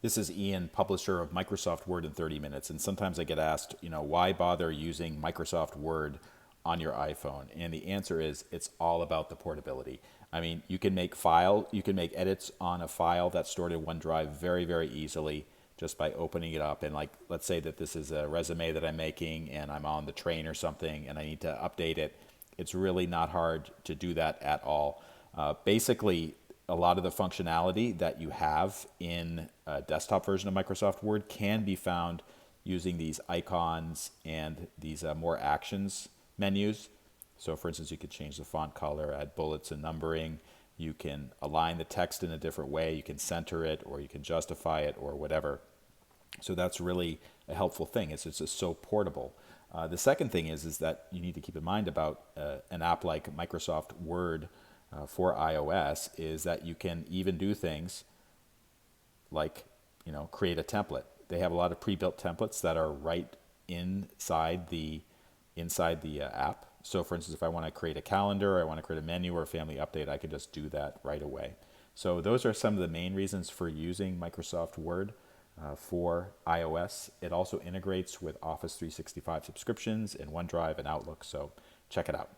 This is Ian, publisher of Microsoft Word in 30 Minutes. And sometimes I get asked, why bother using Microsoft Word on your iPhone? And the answer is it's all about the portability. I mean, you can make edits on a file that's stored in OneDrive very, very easily just by opening it up. And like, let's say that this is a resume that I'm making and I'm on the train or something and I need to update it. It's really not hard to do that at all. Basically, a lot of the functionality that you have in a desktop version of Microsoft Word can be found using these icons and these more actions menus. So for instance, you could change the font color, add bullets and numbering. You can align the text in a different way. You can center it, or you can justify it, or whatever. So that's really a helpful thing. It's just so portable. The second thing is that you need to keep in mind about an app like Microsoft Word for iOS is that you can even do things like, create a template. They have a lot of pre-built templates that are right inside the app. So for instance, if I want to create a calendar, I want to create a menu or a family update, I can just do that right away. So those are some of the main reasons for using Microsoft Word for iOS. It also integrates with Office 365 subscriptions in OneDrive and Outlook, so check it out.